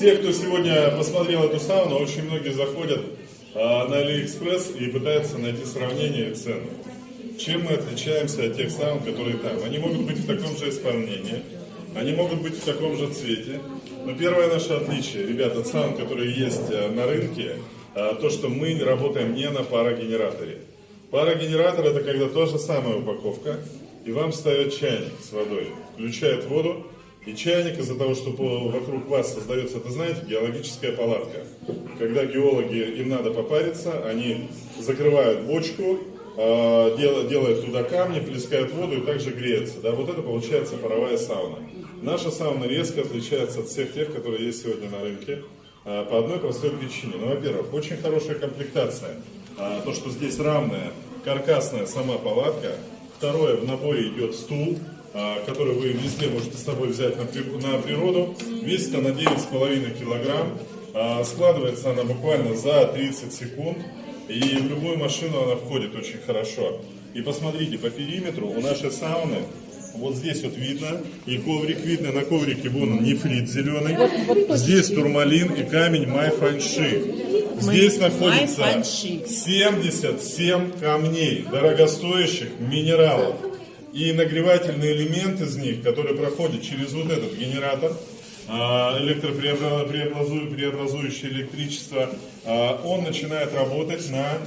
Все, кто сегодня посмотрел эту сауну, очень многие заходят на Алиэкспресс и пытаются найти сравнение и цену. Чем мы отличаемся от тех саун, которые там? Они могут быть в таком же исполнении, они могут быть в таком же цвете. Но первое наше отличие, ребята, от саун, которые есть на рынке, то, что мы работаем не на парогенераторе. Парогенератор — это когда та же самая упаковка, и вам ставят чайник с водой, включают воду, и чайник из-за того, что вокруг вас создается, это знаете, геологическая палатка. Когда геологи, им надо попариться, они закрывают бочку, делают туда камни, плескают воду и также греются. Да, вот это получается паровая сауна. Наша сауна резко отличается от всех тех, которые есть сегодня на рынке, по одной простой причине. Ну, во-первых, очень хорошая комплектация. То, что здесь равная, каркасная сама палатка. Второе, в наборе идет стул, который вы везде можете с собой взять на природу. Весит она 9,5 килограмм. Складывается она буквально за 30 секунд. И в любую машину она входит очень хорошо. И посмотрите, по периметру у нашей сауны, вот здесь вот видно, и коврик видно, на коврике вон он, нефрит зеленый. Здесь турмалин и камень майфаньши. Здесь находится 77 камней, дорогостоящих минералов. И нагревательный элемент из них, который проходит через вот этот генератор, преобразующее электричество, он начинает работать на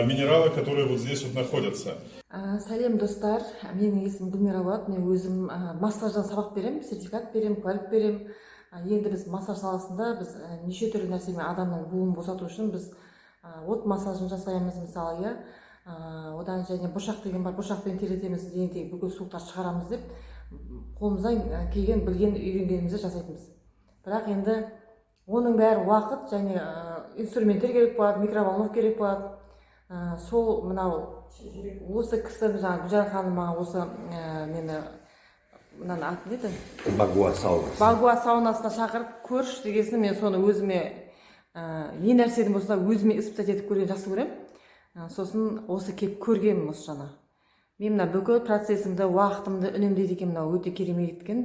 минералах, которые вот здесь вот находятся. Сәлем достар, менің есімім Гүлмира болады. Мен өзім массаждан сабақ берем, сертификат берем, куәлік берем. Енді біз массаж саласында біз неше түрлі нәрсемен адамның буын босату үшін біз от массажын жасаймыз мысалы, иә. Одан және бұршақ деген бар, бұршақпен теретеміз дегендей бүкіл суықтар шығарамыз деп қолымыздан келген, білген, үйренгенімізді жасайтынбыз. Бірақ енді оның бәрі уақыт және инструменттер керек болады, микроволновка керек болады. Сол мынау осы кісі жаңа Гүлжан ханым маған осы мені мынаны аты не еді? Багуа саунасына шақырып көрші дегесін, мен соны өзіме не нәрседен болса өзіме испытать етіп көрген жақсы көрем. Сосын осы келіп көргенмін осы жаңа. Мен мына бүкіл процессімді, уақытымды үнемдейді екен, мынау өте керемет екен.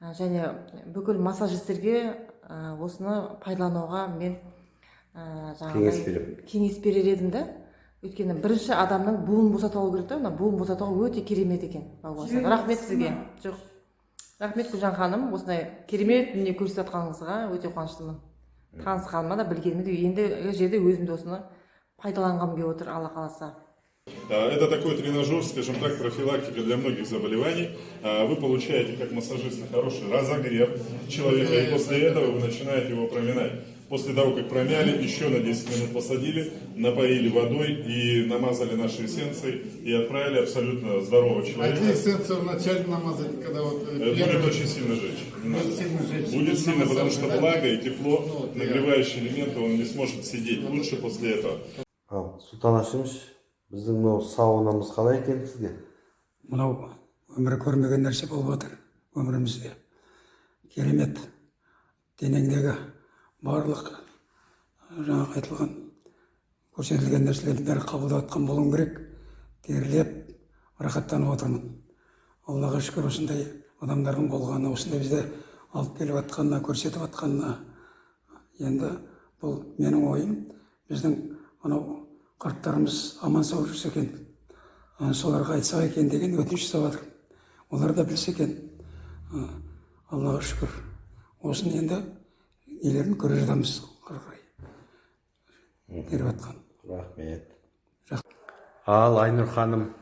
Және бүкіл массажистерге осыны пайдалануға мен кеңес берер едім да. Өйткені бірінші адамның буын босатып алу керек та, мына буын босатуға өте керемет екен. Рахмет сізге. Жоқ. Рахмет Гүлжан ханым, осындай керемет дүние көрсетіп жатқаныңызға өте қуаныштымын. Танысқаныма да білгеніме де енді жерде өзімде осыны пайдаланғым келіп отыр, Алла қаласа. Это такой тренажер, скажем так, профилактика для многих заболеваний. Вы получаете, как массажист, хороший разогрев человека, и после этого вы начинаете его проминать. После того, как промяли, еще на 10 минут посадили, напоили водой и намазали нашей эссенцией и отправили абсолютно здорового человека. А эссенцию вначале намазать, когда вот... Будет очень сильно жечь. Будет сильно, потому что влага и тепло, нагревающие элементы, он не сможет сидеть. Лучше после этого. Султан Ашимович, біздің мынау саунамыз қалай екен сізге? Мынау өмірі көрмеген нәрсе болып отыр өмірімізде. Керемет. Денеңдегі барлық жаңа айтылған көрсетілген нәрселердің бәрі қабылдап атқан болуым керек. Терілеп, рахаттанып отырмын. Аллаға шүкір, осындай адамдардың болғаны, осындай бізде алып келіп атқанына, көрсетіп атқанына. Енді бұл менің ойым, біздің анау қарттарымыз аман сау жүрсе екен, соларға айтсақ екен деген өтініш жасап жатыр. Олар да білсе екен. Аллаға шүкір. Осыны енді нелерін көре жатамыз қарай. Беріп атқан. Рахмет. Ал Айнұр ханым,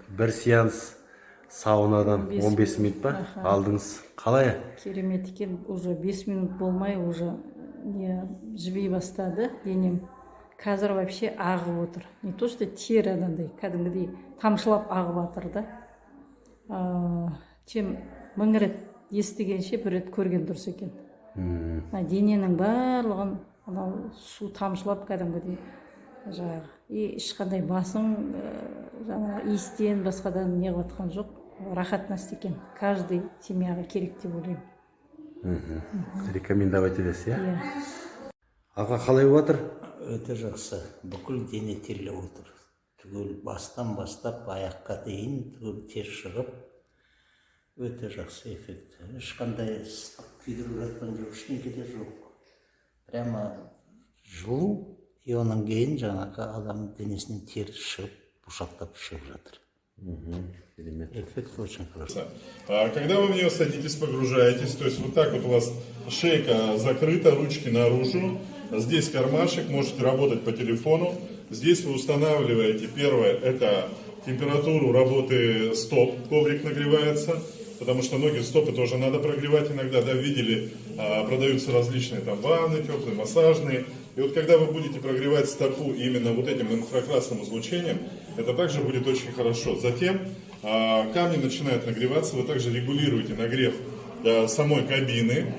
бір сеанс саунадан 15 минут па алдыңыз. Қалай? Керемет екен, уже 5 минут болмай, уже жіби бастады денем. Қазір вообще ағып отыр. Не то, что тер адандай, кәдімгідей тамшылап ағып атыр да. Чем мың рет естігенше бір рет көрген дұрыс екен. Дененің барлығын су тамшылап кәдімгідей жаңағы. И ешқандай басың жаңағы иістен басқадан не қылып атқан жоқ. Рахат нәрсе екен. Каждый семьяға керек деп ойлаймын. Рекомендовать етесіз, иә? Аға, қалай отыр? Өте жақсы. Бүкіл дене терлеп отыр. Түгел бастан бастап аяққа дейін түгел тер шығып, өте жақсы эффект. Ешқандай ыстық күйдіріп жатқан жоқ, ештеңе де жоқ. Прямо жылу, и онан кейін жаңағы адам денесінен тері шығып, бушақтап шығып жатыр. Эффект очень хороший. Когда вы в нее садитесь, погружаетесь, то есть вот так вот у вас шейка закрыта, ручки наружу, здесь кармашек, можете работать по телефону. Здесь вы устанавливаете, первое, это температуру работы стоп, коврик нагревается, потому что ноги, стопы тоже надо прогревать иногда, да, видели, продаются различные там ванны теплые, массажные. И вот когда вы будете прогревать стопу именно вот этим инфракрасным излучением, это также будет очень хорошо. Затем камни начинают нагреваться, вы также регулируете нагрев самой кабины.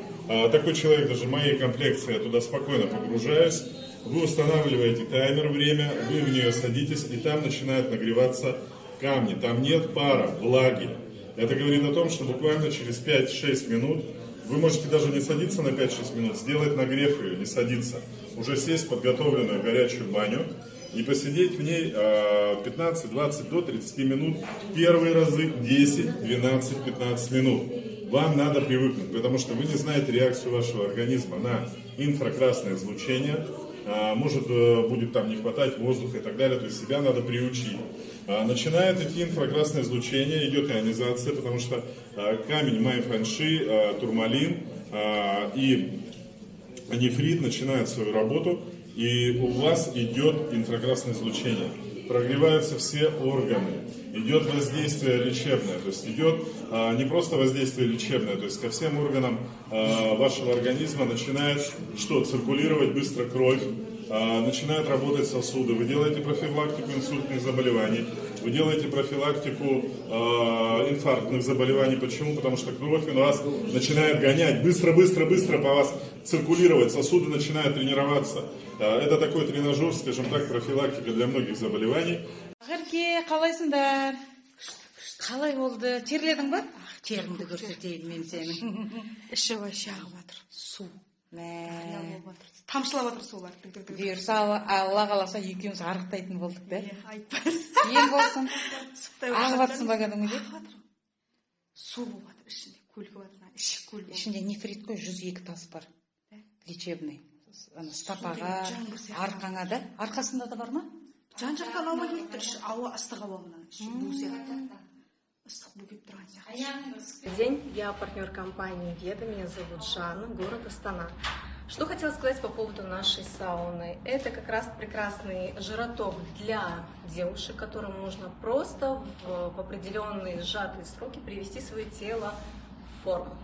Такой человек, даже моей комплекции, я туда спокойно погружаюсь. Вы устанавливаете таймер, время, вы в нее садитесь, и там начинают нагреваться камни. Там нет пара, влаги. Это говорит о том, что буквально через 5-6 минут, вы можете даже не садиться на 5-6 минут, сделать нагрев ее, не садиться. Уже сесть в подготовленную горячую баню и посидеть в ней 15, 20 до 30 минут. Первые разы 10, 12, 15 минут. Вам надо привыкнуть, потому что вы не знаете реакцию вашего организма на инфракрасное излучение. Может, будет там не хватать воздуха и так далее, то есть себя надо приучить. Начинает идти инфракрасное излучение, идет ионизация, потому что камень майфэнши, турмалин и нефрит начинают свою работу, и у вас идет инфракрасное излучение. Прогреваются все органы, идет воздействие лечебное, то есть идет не просто воздействие лечебное, то есть ко всем органам вашего организма начинает что? Циркулировать быстро кровь, начинают работать сосуды, вы делаете профилактику инсультных заболеваний, вы делаете профилактику инфарктных заболеваний. Почему? Потому что кровь у вас начинает гонять, быстро по вас циркулировать, сосуды начинают тренироваться. Это такой тренажер, скажем так, профилактика для многих заболеваний. Ғырке, қалайсыңдар? Қалай болды? Терледің ба? Терімді көрсетейін мен сенің. Іші вообще ағып жатыр. Су. Тамшылап жатыр сулар. Бұйырса, Алла қаласа екеуміз арықтайтын болдық, да? Айтпайсың. Ел болсын. Ағып жатсың ба кәдімгідей? Су болып жатыр ішінде, көлгіп жатыр. Ішінде нефрит қой 102 тас бар. Лечебный. Стопаға, арқаңа да. Арқасында да бар ма? Жан-жақтан ауа келіп тұр. Ауа ыстық ауа мына. Бу сияқты. Ыстық бу келіп тұрған сияқты. Добрый день, я партнер компании Веда, меня зовут Жанна, город Астана. Что хотела сказать по поводу нашей сауны. Это как раз прекрасный жироток для девушек, которым нужно просто в определенные сжатые сроки привести свое тело в форму.